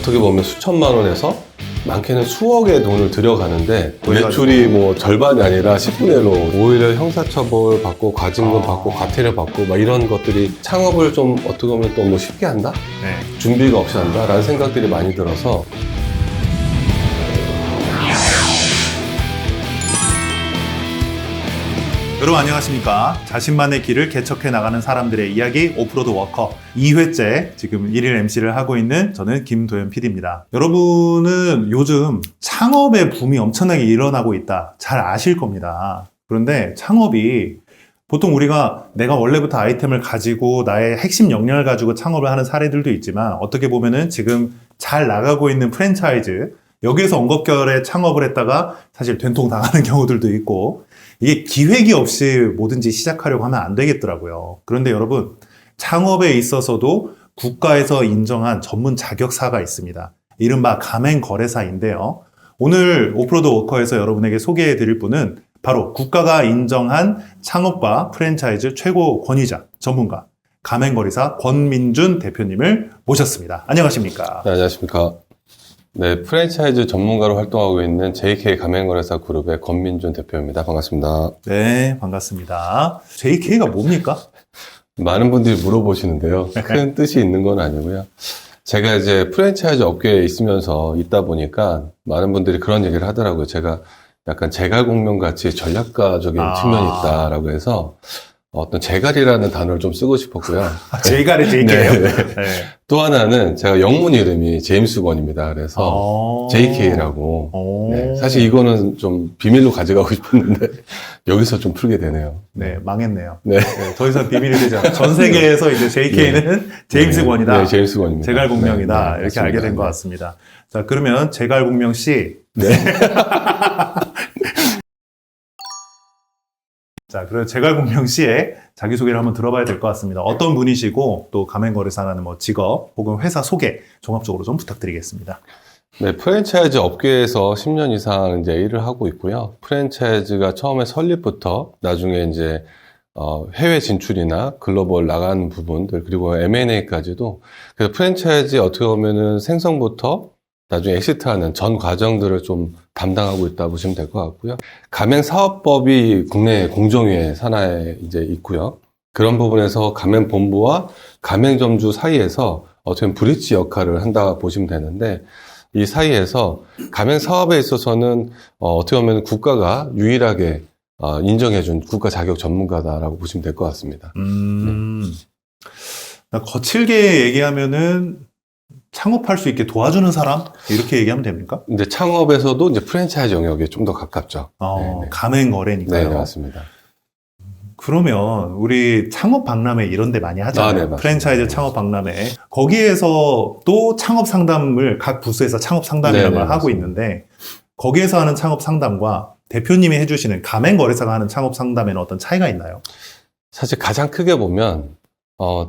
어떻게 보면 수천만 원에서 많게는 수억의 돈을 들여가는데 매출이 뭐 절반이 아니라 10분의 1로 오히려 형사처벌 받고 과징금 받고 과태료 받고 막 이런 것들이 창업을 좀 어떻게 보면 또 뭐 쉽게 한다? 네. 준비가 없이 한다? 라는 생각들이 많이 들어서 여러분 안녕하십니까. 자신만의 길을 개척해 나가는 사람들의 이야기 오프로드 워커 2회째 지금 1일 MC를 하고 있는 저는 김도현 PD입니다. 여러분은 요즘 창업의 붐이 엄청나게 일어나고 있다. 잘 아실 겁니다. 그런데 창업이 보통 우리가 내가 원래부터 아이템을 가지고 나의 핵심 역량을 가지고 창업을 하는 사례들도 있지만 어떻게 보면은 지금 잘 나가고 있는 프랜차이즈 여기에서 엉겁결에 창업을 했다가 사실 된통 당하는 경우들도 있고 이게 기획이 없이 뭐든지 시작하려고 하면 안 되겠더라고요. 그런데 여러분 창업에 있어서도 국가에서 인정한 전문 자격사가 있습니다. 이른바 가맹거래사인데요. 오늘 오프로드 워커에서 여러분에게 소개해 드릴 분은 바로 국가가 인정한 창업과 프랜차이즈 최고 권위자 전문가 가맹거래사 권민준 대표님을 모셨습니다. 안녕하십니까? 네, 안녕하십니까. 네, 프랜차이즈 전문가로 활동하고 있는 JK 가맹거래사 그룹의 권민준 대표입니다. 반갑습니다. 네, 반갑습니다. JK가 뭡니까? 많은 분들이 물어보시는데요. 큰 뜻이 있는 건 아니고요. 제가 이제 프랜차이즈 업계에 있다 보니까 많은 분들이 그런 얘기를 하더라고요. 제가 약간 제갈공명 같이 전략가적인 측면이 있다라고 해서 어떤 제갈이라는 단어를 좀 쓰고 싶었고요. 제갈의 JK예요? 네. 또 하나는 제가 영문 이름이 제임스 권입니다. 그래서 JK라고. 네. 사실 이거는 좀 비밀로 가져가고 싶었는데 여기서 좀 풀게 되네요. 네, 망했네요. 네. 네, 더 이상 비밀이 되지 않아요. 전 세계에서 이제 JK는 제임스 권이다. 네, 제임스 권입니다. 제갈공명이다. 네, 이렇게 맞습니다. 알게 된 것 같습니다. 자, 그러면 제갈공명 씨. 네. 자, 그럼 제갈공명 씨의 자기소개를 한번 들어봐야 될 것 같습니다. 어떤 분이시고 또 가맹거래사라는 뭐 직업 혹은 회사 소개 종합적으로 좀 부탁드리겠습니다. 네, 프랜차이즈 업계에서 10년 이상 이제 일을 하고 있고요. 프랜차이즈가 처음에 설립부터 나중에 이제 해외 진출이나 글로벌 나가는 부분들 그리고 M&A까지도 그래서 프랜차이즈 어떻게 보면은 생성부터 나중에 엑시트하는 전 과정들을 좀 담당하고 있다 보시면 될 것 같고요. 가맹사업법이 국내 공정위의 산하에 이제 있고요. 그런 부분에서 가맹본부와 가맹점주 사이에서 어떻게 보면 브릿지 역할을 한다 보시면 되는데 이 사이에서 가맹사업에 있어서는 어떻게 보면 국가가 유일하게 인정해준 국가 자격 전문가다라고 보시면 될 것 같습니다. 거칠게 얘기하면은 창업할 수 있게 도와주는 사람? 이렇게 얘기하면 됩니까? 이제 창업에서도 이제 프랜차이즈 영역에 좀 더 가깝죠. 가맹거래니까요. 네, 맞습니다. 그러면 우리 창업 박람회 이런 데 많이 하잖아요. 네, 프랜차이즈 창업 박람회. 거기에서 또 창업 상담을 각 부서에서 창업 상담이라는 걸 하고 있는데 거기에서 하는 창업 상담과 대표님이 해주시는 가맹거래사가 하는 창업 상담에는 어떤 차이가 있나요? 사실 가장 크게 보면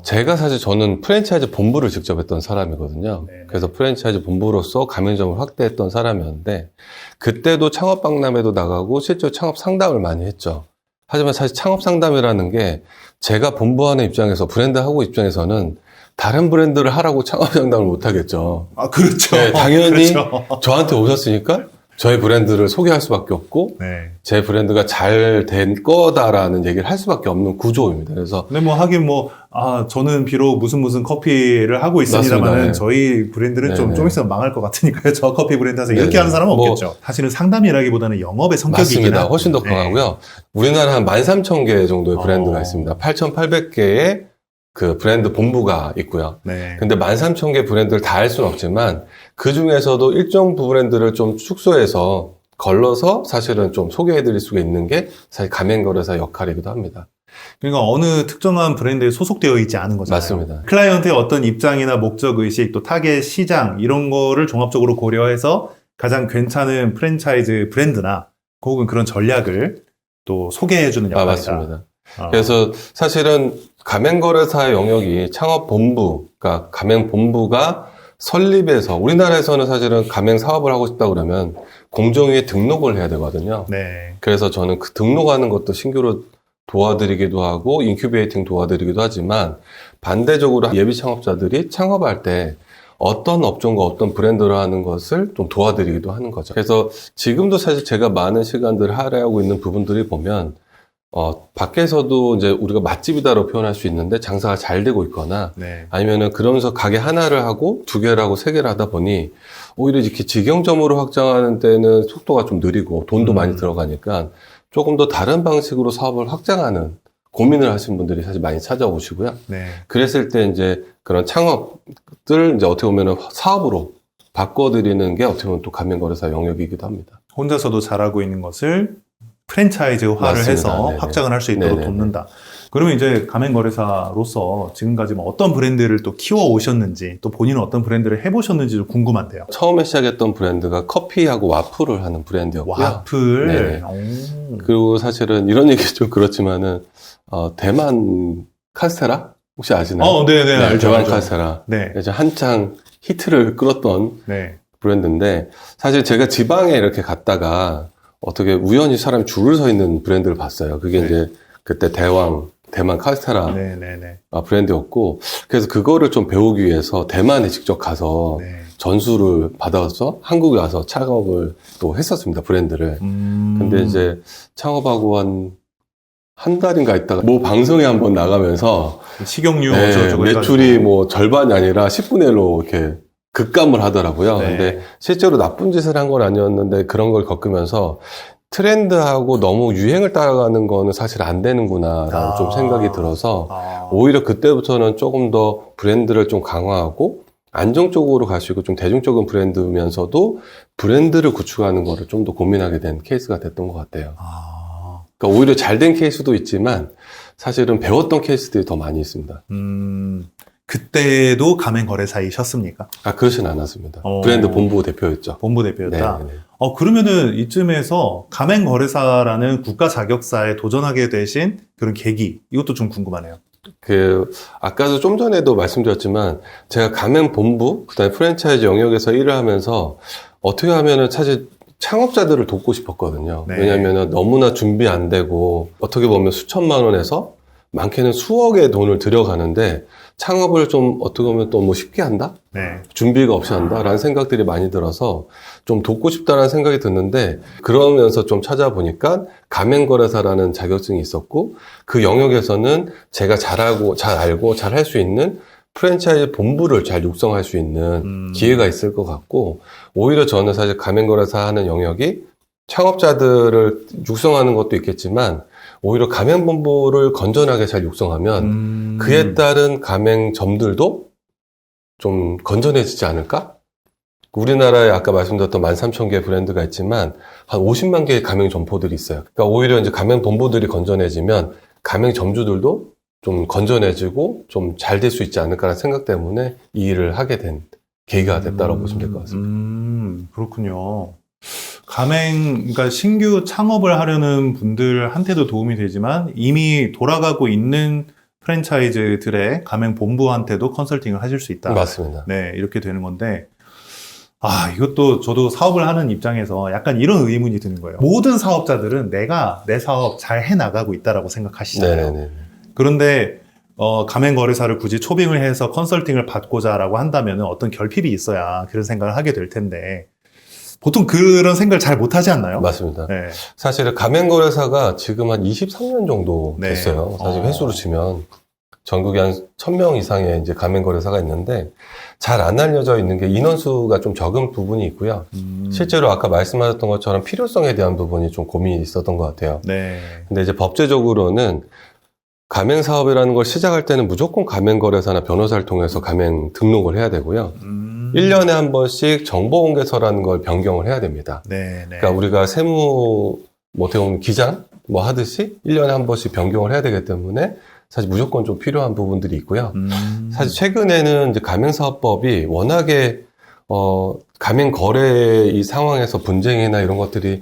제가 사실 저는 프랜차이즈 본부를 직접 했던 사람이거든요. 네네. 그래서 프랜차이즈 본부로서 가맹점을 확대했던 사람이었는데 그때도 창업 박람회도 나가고 실제로 창업 상담을 많이 했죠. 하지만 사실 창업 상담이라는 게 제가 본부하는 입장에서 브랜드 하고 입장에서는 다른 브랜드를 하라고 창업 상담을 못 하겠죠. 아, 그렇죠. 네, 당연히 그렇죠. 저한테 오셨으니까 저의 브랜드를 소개할 수밖에 없고 네. 제 브랜드가 잘 된 거다라는 얘기를 할 수밖에 없는 구조입니다. 그래서 근데 뭐 하긴 저는 비록 무슨 커피를 하고 있습니다만 맞습니다. 네. 저희 브랜드는 좀 있으면 망할 것 같으니까요. 저 커피 브랜드 하세요. 이렇게 네네. 하는 사람은 없겠죠. 사실은 상담이라기보다는 영업의 성격이긴 맞습니다. 하고. 훨씬 더 강하고요. 우리나라 한 13,000개 정도의 브랜드가 있습니다. 8,800개의 그 브랜드 본부가 있고요. 네. 근데 13,000개 브랜드를 다 할 수는 없지만 그 중에서도 일정 브랜드를 좀 축소해서 걸러서 사실은 좀 소개해드릴 수가 있는 게 사실 가맹거래사 역할이기도 합니다. 그러니까 어느 특정한 브랜드에 소속되어 있지 않은 거잖아요. 맞습니다. 클라이언트의 어떤 입장이나 목적의식, 또 타겟 시장 이런 거를 종합적으로 고려해서 가장 괜찮은 프랜차이즈 브랜드나 혹은 그런 전략을 또 소개해주는 역할이다. 맞습니다. 그래서 사실은 가맹거래사의 영역이 창업본부, 그러니까 가맹본부가 설립해서 우리나라에서는 사실은 가맹사업을 하고 싶다 그러면 공정위에 등록을 해야 되거든요. 네. 그래서 저는 그 등록하는 것도 신규로 도와드리기도 하고 인큐베이팅 도와드리기도 하지만 반대적으로 예비 창업자들이 창업할 때 어떤 업종과 어떤 브랜드로 하는 것을 좀 도와드리기도 하는 거죠. 그래서 지금도 사실 제가 많은 시간들을 할애하고 있는 부분들이 보면 밖에서도 이제 우리가 맛집이다라고 표현할 수 있는데 장사가 잘 되고 있거나 네. 아니면은 그러면서 가게 하나를 하고 2개를 하고 3개를 하다 보니 오히려 이렇게 직영점으로 확장하는 데는 속도가 좀 느리고 돈도 많이 들어가니까 조금 더 다른 방식으로 사업을 확장하는 고민을 하시는 분들이 사실 많이 찾아오시고요. 네. 그랬을 때 이제 그런 창업들 이제 어떻게 보면 사업으로 바꿔드리는 게 어떻게 보면 또 가맹거래사 영역이기도 합니다. 혼자서도 잘하고 있는 것을 프랜차이즈화를 맞습니다. 해서 네네. 확장을 할 수 있도록 네네. 돕는다. 그러면 이제 가맹거래사로서 지금까지 뭐 어떤 브랜드를 또 키워 오셨는지, 또 본인은 어떤 브랜드를 해보셨는지도 궁금한데요. 처음에 시작했던 브랜드가 커피하고 와플을 하는 브랜드였고요. 와플. 네네. 오. 그리고 사실은 이런 얘기 좀 그렇지만은 대만 카스테라 혹시 아시나요? 네네. 네, 알죠. 대만 알죠. 카스테라. 네. 이제 한창 히트를 끌었던 네. 브랜드인데 사실 제가 지방에 이렇게 갔다가 어떻게 우연히 사람이 줄을 서 있는 브랜드를 봤어요. 그게 네. 이제 그때 대만 카스테라 네네네. 브랜드였고 그래서 그거를 좀 배우기 위해서 대만에 직접 가서 네. 전수를 받아서 한국에 와서 창업을 또 했었습니다. 브랜드를. 근데 이제 창업하고 한 달인가 있다가 뭐 방송에 한번 나가면서 식용유 네, 어쩌고저쩌고 매출이 해가지고. 뭐 절반이 아니라 10분의 1로 이렇게 급감을 하더라고요. 네. 근데 실제로 나쁜 짓을 한 건 아니었는데 그런 걸 겪으면서 트렌드하고 너무 유행을 따라가는 거는 사실 안 되는구나라는 좀 생각이 들어서 오히려 그때부터는 조금 더 브랜드를 좀 강화하고 안정적으로 가시고 좀 대중적인 브랜드면서도 브랜드를 구축하는 거를 좀 더 고민하게 된 케이스가 됐던 것 같아요. 그러니까 오히려 잘 된 케이스도 있지만 사실은 배웠던 케이스들이 더 많이 있습니다. 그때도 가맹거래사이셨습니까? 그렇진 않았습니다. 브랜드 본부 대표였죠. 본부 대표였다. 네네. 그러면은 이쯤에서 가맹거래사라는 국가 자격사에 도전하게 되신 그런 계기, 이것도 좀 궁금하네요. 아까도 좀 전에도 말씀드렸지만, 제가 가맹 본부, 그 다음에 프랜차이즈 영역에서 일을 하면서, 어떻게 하면은 사실 창업자들을 돕고 싶었거든요. 네. 왜냐면은 너무나 준비 안 되고, 어떻게 보면 수천만 원에서 많게는 수억의 돈을 들여가는데, 창업을 좀 어떻게 보면 또 뭐 쉽게 한다? 네. 준비가 없이 한다라는 생각들이 많이 들어서 좀 돕고 싶다라는 생각이 드는데 그러면서 좀 찾아보니까 가맹거래사라는 자격증이 있었고 그 영역에서는 제가 잘 알고 잘 할 수 있는 프랜차이즈 본부를 잘 육성할 수 있는 기회가 있을 것 같고 오히려 저는 사실 가맹거래사 하는 영역이 창업자들을 육성하는 것도 있겠지만 오히려 가맹본부를 건전하게 잘 육성하면 그에 따른 가맹점들도 좀 건전해지지 않을까? 우리나라에 아까 말씀드렸던 13,000개의 브랜드가 있지만 한 50만 개의 가맹점포들이 있어요. 그러니까 오히려 이제 가맹본부들이 건전해지면 가맹점주들도 좀 건전해지고 좀 잘 될 수 있지 않을까라는 생각 때문에 이 일을 하게 된 계기가 됐다고 보시면 될 것 같습니다. 그렇군요. 그러니까 신규 창업을 하려는 분들한테도 도움이 되지만 이미 돌아가고 있는 프랜차이즈들의 가맹 본부한테도 컨설팅을 하실 수 있다. 맞습니다. 네, 이렇게 되는 건데, 이것도 저도 사업을 하는 입장에서 약간 이런 의문이 드는 거예요. 모든 사업자들은 내가 내 사업 잘 해나가고 있다라고 생각하시잖아요. 네네네. 그런데 가맹거래사를 굳이 초빙을 해서 컨설팅을 받고자라고 한다면 어떤 결핍이 있어야 그런 생각을 하게 될 텐데 보통 그런 생각을 잘 못하지 않나요? 맞습니다. 네. 사실 가맹거래사가 지금 한 23년 정도 네. 됐어요. 사실 횟수로 치면 전국에 한 1000명 이상의 이제 가맹거래사가 있는데 잘 안 알려져 있는 게 인원수가 좀 적은 부분이 있고요. 실제로 아까 말씀하셨던 것처럼 필요성에 대한 부분이 좀 고민이 있었던 것 같아요. 네. 근데 이제 법제적으로는 가맹사업이라는 걸 시작할 때는 무조건 가맹거래사나 변호사를 통해서 가맹 등록을 해야 되고요. 1년에 한 번씩 정보공개서라는 걸 변경을 해야 됩니다. 네. 그러니까 우리가 세무, 어떻게 보면 기장 하듯이 1년에 한 번씩 변경을 해야 되기 때문에 사실 무조건 좀 필요한 부분들이 있고요. 사실 최근에는 이제 가맹사업법이 워낙에, 가맹거래 이 상황에서 분쟁이나 이런 것들이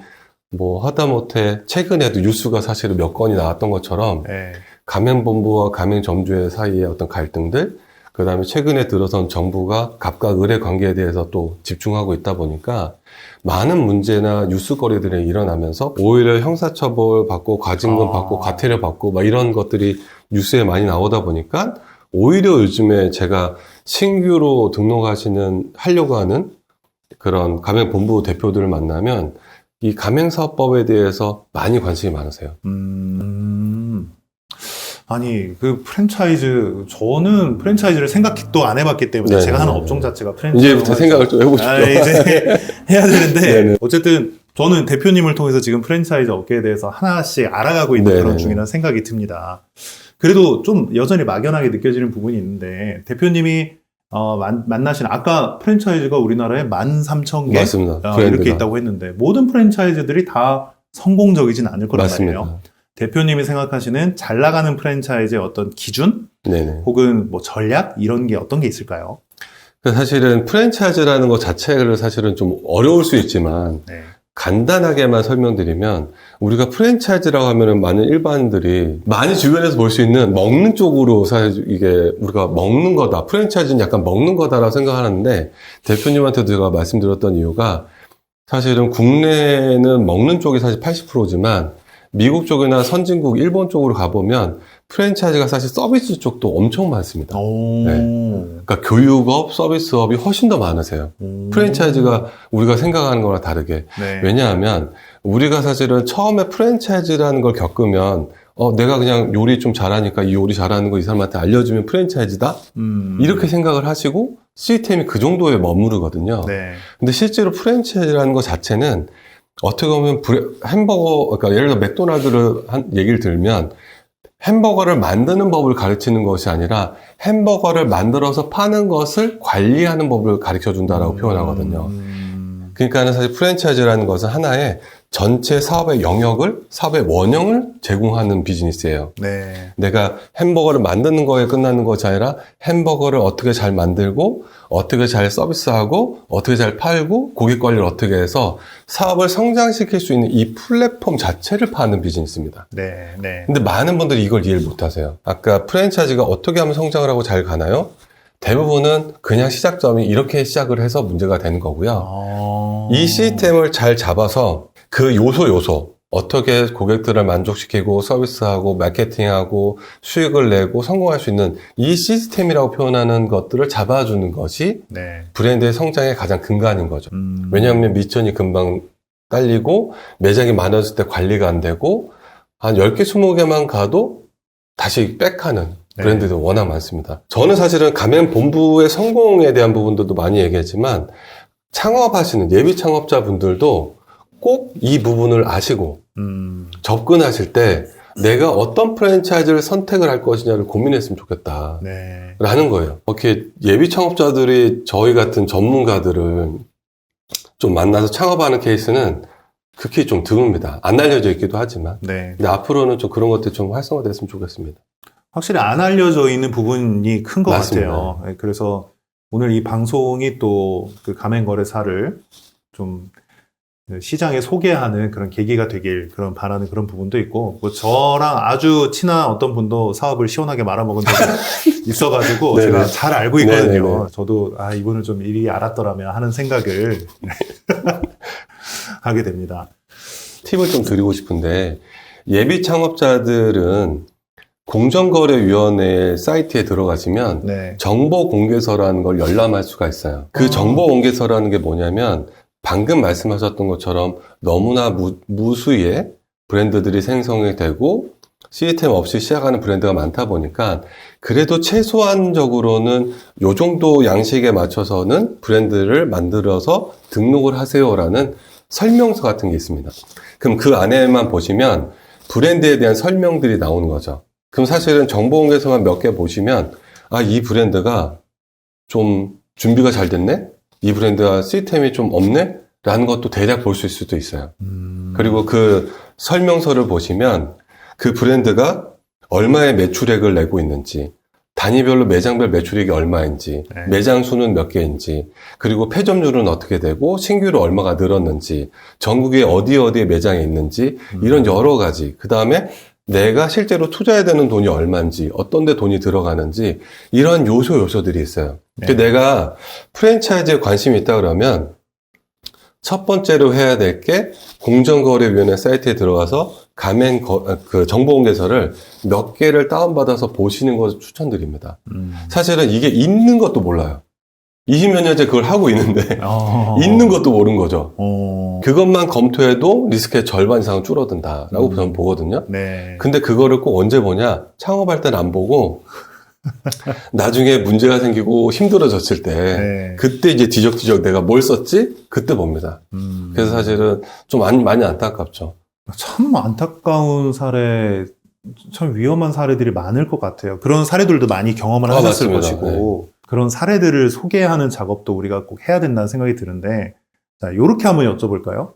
하다못해 최근에도 뉴스가 사실은 몇 건이 나왔던 것처럼 네. 가맹본부와 가맹점주의 사이의 어떤 갈등들, 그 다음에 최근에 들어선 정부가 갑과 을의 관계에 대해서 또 집중하고 있다 보니까 많은 문제나 뉴스거리들이 일어나면서 오히려 형사처벌 받고 과징금 받고 과태료 받고 이런 것들이 뉴스에 많이 나오다 보니까 오히려 요즘에 제가 신규로 하려고 하는 그런 가맹본부 대표들을 만나면 이 가맹사업법에 대해서 많이 관심이 많으세요. 아니, 그 저는 프랜차이즈를 생각도 안 해봤기 때문에 네네. 제가 하는 업종 자체가 프랜차이즈. 이제부터 생각을 좀 해보십시오. 이제 해야 되는데, 네네. 어쨌든 저는 대표님을 통해서 지금 프랜차이즈 업계에 대해서 하나씩 알아가고 있는 네네. 그런 중이라는 생각이 듭니다. 그래도 좀 여전히 막연하게 느껴지는 부분이 있는데, 대표님이 만나신 아까 프랜차이즈가 우리나라에 13,000개 맞습니다. 이렇게 브랜드가. 있다고 했는데, 모든 프랜차이즈들이 다 성공적이진 않을 거란 맞습니다. 말이에요. 대표님이 생각하시는 잘 나가는 프랜차이즈의 어떤 기준 네네. 혹은 뭐 전략 이런 게 어떤 게 있을까요? 사실은 프랜차이즈라는 것 자체를 사실은 좀 어려울 수 있지만 네. 간단하게만 설명드리면 우리가 프랜차이즈라고 하면은 많은 일반인들이 많이 주변에서 볼 수 있는 먹는 쪽으로 사실 이게 우리가 먹는 거다. 프랜차이즈는 약간 먹는 거다라고 생각하는데 대표님한테도 제가 말씀드렸던 이유가 사실은 국내는 먹는 쪽이 사실 80%지만 미국 쪽이나 선진국, 일본 쪽으로 가보면 프랜차이즈가 사실 서비스 쪽도 엄청 많습니다. 그러니까 교육업, 서비스업이 훨씬 더 많으세요. 프랜차이즈가 우리가 생각하는 거랑 다르게. 네. 왜냐하면 우리가 사실은 처음에 프랜차이즈라는 걸 겪으면 내가 그냥 요리 좀 잘하니까 이 요리 잘하는 거 이 사람한테 알려주면 프랜차이즈다? 이렇게 생각을 하시고 시스템이 그 정도에 머무르거든요. 네. 근데 실제로 프랜차이즈라는 것 자체는 어떻게 보면 햄버거, 그러니까 예를 들어 맥도날드를 얘기를 들면 햄버거를 만드는 법을 가르치는 것이 아니라 햄버거를 만들어서 파는 것을 관리하는 법을 가르쳐 준다라고 표현하거든요. 그러니까 사실 프랜차이즈라는 것은 하나의 전체 사업의 영역을, 사업의 원형을 제공하는 비즈니스예요. 네. 내가 햄버거를 만드는 거에 끝나는 것이 아니라 햄버거를 어떻게 잘 만들고 어떻게 잘 서비스하고 어떻게 잘 팔고 고객 관리를 어떻게 해서 사업을 성장시킬 수 있는 이 플랫폼 자체를 파는 비즈니스입니다. 네. 네. 근데 많은 분들이 이걸 이해를 못 하세요. 아까 프랜차이즈가 어떻게 하면 성장을 하고 잘 가나요? 대부분은 그냥 시작점이 이렇게 시작을 해서 문제가 되는 거고요. 이 시스템을 잘 잡아서 그 요소 어떻게 고객들을 만족시키고 서비스하고 마케팅하고 수익을 내고 성공할 수 있는 이 시스템이라고 표현하는 것들을 잡아주는 것이 네. 브랜드의 성장의 가장 근간인 거죠. 왜냐하면 미천이 금방 딸리고 매장이 많아질 때 관리가 안 되고 한 10개, 20개만 가도 다시 백하는 브랜드도 워낙 많습니다. 저는 사실은 가맹본부의 성공에 대한 부분들도 많이 얘기했지만 창업하시는 예비 창업자분들도 꼭 이 부분을 아시고 접근하실 때 내가 어떤 프랜차이즈를 선택을 할 것이냐를 고민했으면 좋겠다. 네. 라는 거예요. 이렇게 예비 창업자들이 저희 같은 전문가들을 좀 만나서 창업하는 케이스는 극히 좀 드뭅니다. 안 알려져 있기도 하지만. 네. 근데 앞으로는 좀 그런 것들이 좀 활성화됐으면 좋겠습니다. 확실히 안 알려져 있는 부분이 큰 것 맞습니다. 같아요. 네, 그래서 오늘 이 방송이 또 그 가맹거래사를 좀 시장에 소개하는 그런 계기가 되길 그런 바라는 그런 부분도 있고, 뭐 저랑 아주 친한 어떤 분도 사업을 시원하게 말아먹은 적이 있어가지고 네네. 제가 잘 알고 있거든요. 네네네. 저도 이분을 좀 미리 알았더라면 하는 생각을 하게 됩니다. 팁을 좀 드리고 싶은데 예비 창업자들은 공정거래위원회 사이트에 들어가시면 네. 정보공개서라는 걸 열람할 수가 있어요. 그 정보공개서라는 게 뭐냐면 방금 말씀하셨던 것처럼 너무나 무수의 브랜드들이 생성이 되고 시스템 없이 시작하는 브랜드가 많다 보니까 그래도 최소한적으로는 요 정도 양식에 맞춰서는 브랜드를 만들어서 등록을 하세요라는 설명서 같은 게 있습니다. 그럼 그 안에만 보시면 브랜드에 대한 설명들이 나오는 거죠. 그럼 사실은 정보공개서만 몇 개 보시면 이 브랜드가 좀 준비가 잘 됐네? 이 브랜드가 시스템이 좀 없네? 라는 것도 대략 볼 수 있을 수도 있어요. 그리고 그 설명서를 보시면 그 브랜드가 얼마의 매출액을 내고 있는지, 단위별로 매장별 매출액이 얼마인지, 네. 매장 수는 몇 개인지, 그리고 폐점률은 어떻게 되고 신규로 얼마가 늘었는지, 전국에 어디에 매장이 있는지 이런 여러 가지. 그 다음에 내가 실제로 투자해야 되는 돈이 얼마인지, 어떤 데 돈이 들어가는지 이런 요소들이 있어요. 네. 내가 프랜차이즈에 관심이 있다 그러면 첫 번째로 해야 될 게 공정거래위원회 사이트에 들어가서 그 정보공개서를 몇 개를 다운받아서 보시는 것을 추천드립니다. 사실은 이게 있는 것도 몰라요. 20몇 년째 그걸 하고 있는데 있는 것도 모르는 거죠. 그것만 검토해도 리스크의 절반 이상은 줄어든다라고 저는 보거든요. 네. 근데 그거를 꼭 언제 보냐? 창업할 때는 안 보고 나중에 문제가 생기고 힘들어졌을 때 네. 그때 이제 뒤적뒤적 내가 뭘 썼지? 그때 봅니다. 그래서 사실은 좀 많이 안타깝죠. 참 안타까운 사례, 참 위험한 사례들이 많을 것 같아요. 그런 사례들도 많이 경험을 하셨을 맞습니다. 것이고 그런 사례들을 소개하는 작업도 우리가 꼭 해야 된다는 생각이 드는데 자, 요렇게 한번 여쭤볼까요?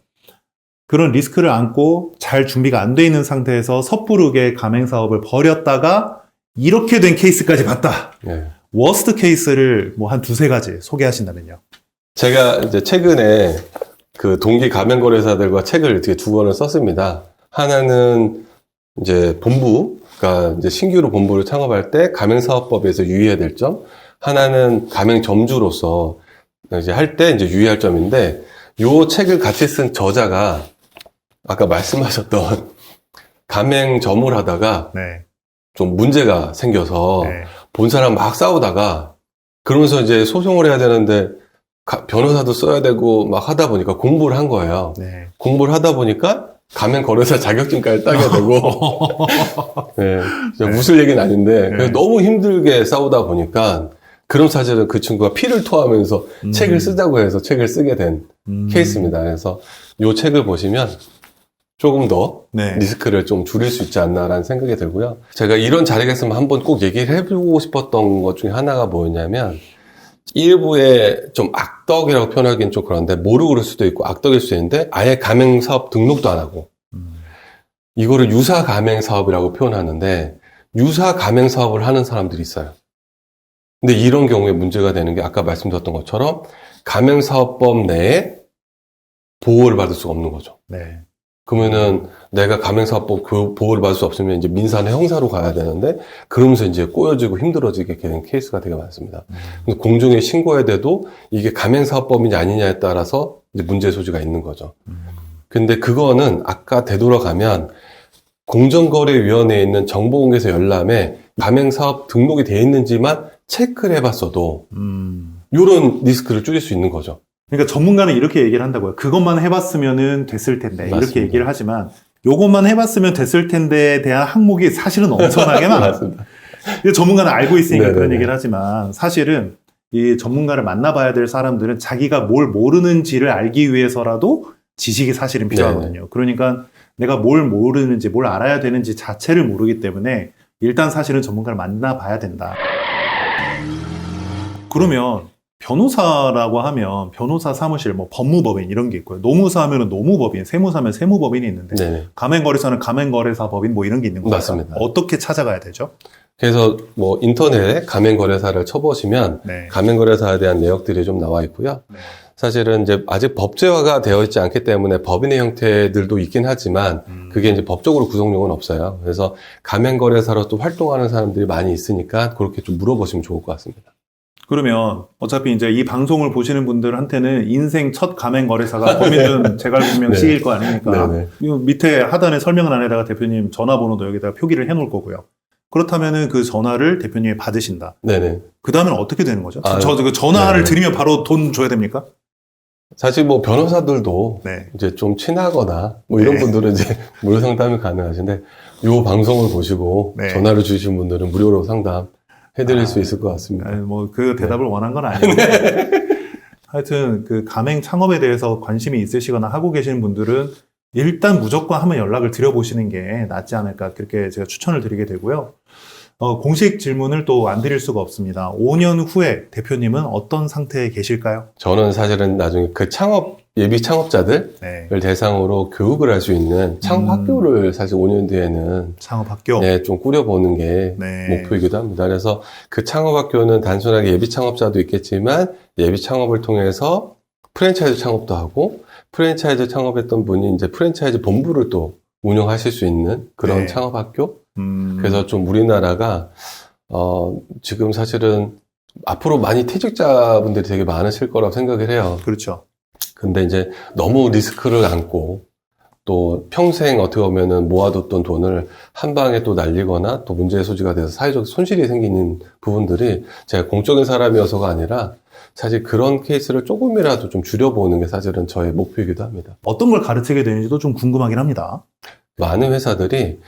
그런 리스크를 안고 잘 준비가 안 돼 있는 상태에서 섣부르게 가맹사업을 벌였다가 이렇게 된 케이스까지 봤다. 네. 워스트 케이스를 뭐 한 두세 가지 소개하신다면요. 제가 이제 최근에 그 동기 가맹거래사들과 책을 이렇게 두 권을 썼습니다. 하나는 이제 본부가 이제 신규로 본부를 창업할 때 가맹사업법에서 유의해야 될 점, 하나는 가맹점주로서 이제 할 때 이제 유의할 점인데, 요 책을 같이 쓴 저자가 아까 말씀하셨던 가맹점을 하다가 네. 좀 문제가 생겨서 네. 본 사람 막 싸우다가 그러면서 이제 소송을 해야 되는데 변호사도 써야 되고 막 하다 보니까 공부를 한 거예요. 네. 공부를 하다 보니까 가맹거래사 자격증까지 따게 되고 네, 웃을 얘기는 아닌데 네. 그래서 너무 힘들게 싸우다 보니까 그럼 사실은 그 친구가 피를 토하면서 책을 쓰자고 해서 책을 쓰게 된 케이스입니다. 그래서 이 책을 보시면 조금 더 네. 리스크를 좀 줄일 수 있지 않나라는 생각이 들고요. 제가 이런 자리가 있으면 한번 꼭 얘기를 해보고 싶었던 것 중에 하나가 뭐였냐면 일부의 좀 악덕이라고 표현하기는 좀 그런데 모르고 그럴 수도 있고 악덕일 수도 있는데 아예 가맹사업 등록도 안 하고 이거를 유사 가맹사업이라고 표현하는데 유사 가맹사업을 하는 사람들이 있어요. 근데 이런 경우에 문제가 되는 게 아까 말씀드렸던 것처럼 가맹사업법 내에 보호를 받을 수가 없는 거죠. 네. 그러면은 내가 가맹사업법 보호를 받을 수 없으면 이제 민사나 형사로 가야 되는데 그러면서 이제 꼬여지고 힘들어지게 되는 케이스가 되게 많습니다. 근데 공정에 신고해야 돼도 이게 가맹사업법인지 아니냐에 따라서 이제 문제 소지가 있는 거죠. 근데 그거는 아까 되돌아가면 공정거래위원회에 있는 정보공개서 열람에 가맹사업 등록이 되어 있는지만 체크를 해봤어도 이런 리스크를 줄일 수 있는 거죠. 그러니까 전문가는 이렇게 얘기를 한다고요. 그것만 해봤으면은 됐을 텐데 맞습니다. 이렇게 얘기를 하지만 요것만 해봤으면 됐을 텐데에 대한 항목이 사실은 엄청나게 많아요. 맞습니다. 근데 전문가는 알고 있으니까 네네네. 그런 얘기를 하지만 사실은 이 전문가를 만나봐야 될 사람들은 자기가 뭘 모르는지를 알기 위해서라도 지식이 사실은 필요하거든요. 그러니까 내가 뭘 모르는지 뭘 알아야 되는지 자체를 모르기 때문에 일단 사실은 전문가를 만나봐야 된다. 그러면 변호사라고 하면 변호사 사무실, 뭐 법무법인 이런 게 있고요. 노무사 하면은 노무법인, 세무사 하면 세무법인이 있는데 네네. 가맹거래사는 가맹거래사법인 뭐 이런 게 있는 거죠. 맞습니다. 어떻게 찾아가야 되죠? 그래서 뭐 인터넷에 가맹거래사를 쳐보시면 네. 가맹거래사에 대한 내역들이 좀 나와 있고요. 네. 사실은 이제 아직 법제화가 되어 있지 않기 때문에 법인의 형태들도 있긴 하지만 그게 이제 법적으로 구속력은 없어요. 그래서 가맹거래사로 또 활동하는 사람들이 많이 있으니까 그렇게 좀 물어보시면 좋을 것 같습니다. 그러면 어차피 이제 이 방송을 보시는 분들한테는 인생 첫 가맹거래사가 범인은 제갈공명 네. C일 거 아닙니까? 네네. 이 밑에 하단에 설명란에다가 대표님 전화번호도 여기다가 표기를 해놓을 거고요. 그렇다면은 그 전화를 대표님이 받으신다. 네네. 그 다음에는 어떻게 되는 거죠? 아, 그 전화를 네네. 드리면 바로 돈 줘야 됩니까? 사실 뭐 변호사들도 네. 이제 좀 친하거나 뭐 이런 네. 분들은 이제 무료 상담이 가능하신데 요 방송을 보시고 네. 전화를 주신 분들은 무료로 상담 해드릴 수 있을 것 같습니다. 뭐 그 대답을 원한 건 아닌데 하여튼 그 가맹 창업에 대해서 관심이 있으시거나 하고 계시는 분들은 일단 무조건 한번 연락을 드려보시는 게 낫지 않을까 그렇게 제가 추천을 드리게 되고요. 공식 질문을 또 안 드릴 수가 없습니다. 5년 후에 대표님은 어떤 상태에 계실까요? 저는 사실은 나중에 그 예비 창업자들을 네. 대상으로 교육을 할 수 있는 창업학교를 사실 5년 뒤에는 창업학교. 네, 좀 꾸려보는 게 네. 목표이기도 합니다. 그래서 그 창업학교는 단순하게 예비 창업자도 있겠지만 예비 창업을 통해서 프랜차이즈 창업도 하고 프랜차이즈 창업했던 분이 이제 프랜차이즈 본부를 또 운영하실 수 있는 그런 네. 창업학교? 그래서 좀 우리나라가 지금 사실은 앞으로 많이 퇴직자분들이 되게 많으실 거라고 생각을 해요. 그렇죠. 근데 이제 너무 리스크를 안고 또 평생 어떻게 보면은 모아뒀던 돈을 한 방에 또 날리거나 또 문제의 소지가 돼서 사회적 손실이 생기는 부분들이 제가 공적인 사람이어서가 아니라 사실 그런 케이스를 조금이라도 좀 줄여보는 게 사실은 저의 목표이기도 합니다. 어떤 걸 가르치게 되는지도 좀 궁금하긴 합니다. 많은 회사들이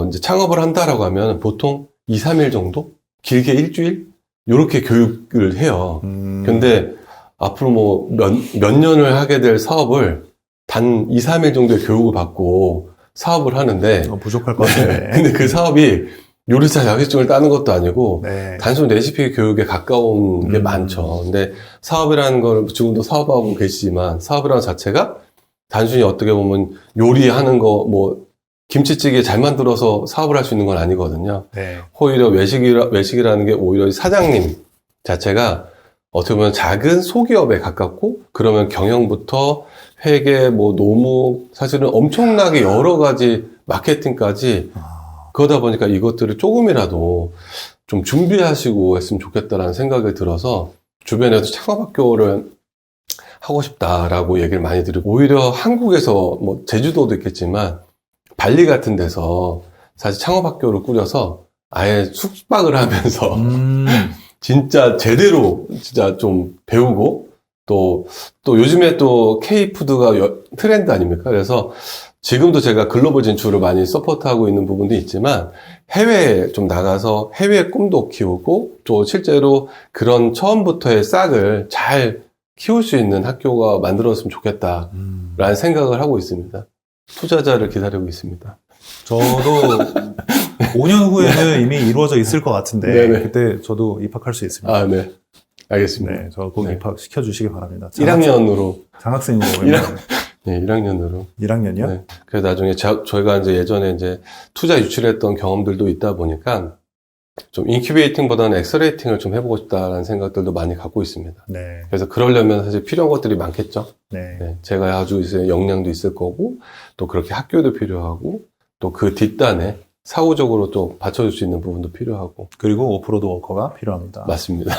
이제 창업을 한다라고 하면 보통 2, 3일 정도? 길게 일주일? 요렇게 교육을 해요. 근데 앞으로 뭐 몇 년을 하게 될 사업을 단 2, 3일 정도의 교육을 받고 사업을 하는데 부족할 것 같은데. 근데 그 사업이 요리사 자격증을 따는 것도 아니고 네. 단순 레시피 교육에 가까운 게 많죠. 근데 사업이라는 걸 지금도 사업하고 계시지만 사업이라는 자체가 단순히 어떻게 보면 요리하는 거 뭐 김치찌개 잘 만들어서 사업을 할 수 있는 건 아니거든요. 네. 오히려 외식이라는 게 오히려 사장님 자체가 어떻게 보면 작은 소기업에 가깝고 그러면 경영부터 회계, 뭐 노무 사실은 엄청나게 여러 가지 마케팅까지 그러다 보니까 이것들을 조금이라도 좀 준비하시고 했으면 좋겠다라는 생각이 들어서 주변에서 창업학교를 하고 싶다라고 얘기를 많이 드리고 오히려 한국에서 뭐 제주도도 있겠지만 발리 같은 데서 사실 창업학교를 꾸려서 아예 숙박을 하면서 진짜 제대로 진짜 좀 배우고 또 요즘에 또 K푸드가 트렌드 아닙니까? 그래서 지금도 제가 글로벌 진출을 많이 서포트하고 있는 부분도 있지만 해외에 좀 나가서 해외 꿈도 키우고 또 실제로 그런 처음부터의 싹을 잘 키울 수 있는 학교가 만들어졌으면 좋겠다라는 생각을 하고 있습니다. 투자자를 기다리고 있습니다. 저도 5년 후에는 이미 이루어져 있을 것 같은데 네네. 그때 저도 입학할 수 있습니다. 아, 네. 알겠습니다. 네, 저 꼭 네. 입학시켜 주시기 바랍니다. 1학년으로. 장학생으로. 네, 1학년으로. 1학년이요? 네. 그래서 나중에 저희가 이제 예전에 이제 투자 유치를 했던 경험들도 있다 보니까 좀 인큐베이팅보다는 엑셀레이팅을 좀 해보고 싶다라는 생각들도 많이 갖고 있습니다. 네. 그래서 그러려면 사실 필요한 것들이 많겠죠. 네. 네, 제가 아주 이제 역량도 있을 거고, 또 그렇게 학교도 필요하고, 또 그 뒷단에 사후적으로 또 받쳐줄 수 있는 부분도 필요하고. 그리고 오프로드 워커가 필요합니다. 맞습니다.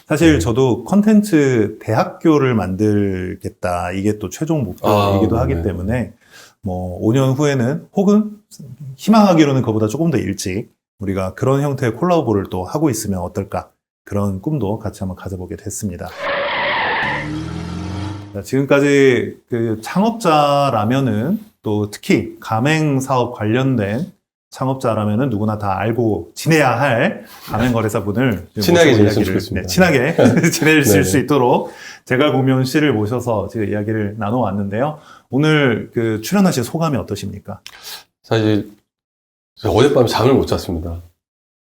사실 저도 컨텐츠 대학교를 만들겠다. 이게 또 최종 목표이기도 하기 네. 때문에 뭐 5년 후에는 혹은 희망하기로는 그보다 조금 더 일찍 우리가 그런 형태의 콜라보를 또 하고 있으면 어떨까. 그런 꿈도 같이 한번 가져보게 됐습니다. 지금까지 그 창업자라면은 또 특히 가맹 사업 관련된 창업자라면은 누구나 다 알고 지내야 할 가맹거래사분을 친하게 모시고 지냈으면 좋겠습니다. 친하게 지내실 네. 수 있도록 제갈공명 씨를 모셔서 제가 이야기를 나눠왔는데요. 오늘 그 출연하신 소감이 어떠십니까? 사실, 어젯밤 잠을 못 잤습니다.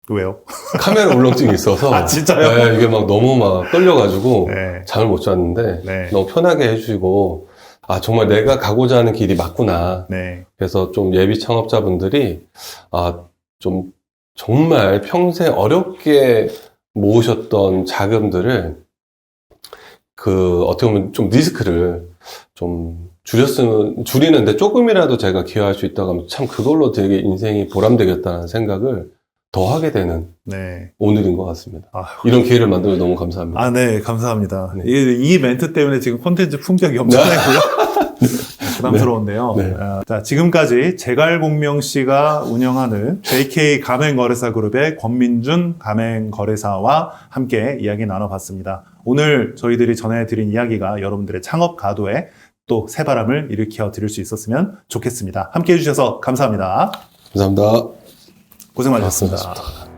왜요? 카메라 울렁증이 있어서. 아, 진짜요? 네, 이게 막 너무 막 떨려가지고 네. 잠을 못 잤는데, 네. 너무 편하게 해주시고, 아, 정말 내가 가고자 하는 길이 맞구나. 네. 그래서 좀 예비 창업자분들이, 좀 정말 평생 어렵게 모으셨던 자금들을 어떻게 보면 좀 리스크를 좀 줄이는데 조금이라도 제가 기여할 수 있다고 하면 참 그걸로 되게 인생이 보람되겠다는 생각을 더 하게 되는 네. 오늘인 것 같습니다. 아, 이런 기회를 만들어서 너무 감사합니다. 네, 감사합니다. 네. 이 멘트 때문에 지금 콘텐츠 풍작이 엄청나고요. 부담스러운데요. 네. 자, 지금까지 제갈공명 씨가 운영하는 JK 가맹거래사 그룹의 권민준 가맹거래사와 함께 이야기 나눠봤습니다. 오늘 저희들이 전해드린 이야기가 여러분들의 창업 가도에 또 새바람을 일으켜 드릴 수 있었으면 좋겠습니다. 함께 해주셔서 감사합니다. 감사합니다. 고생 많으셨습니다. 고맙습니다.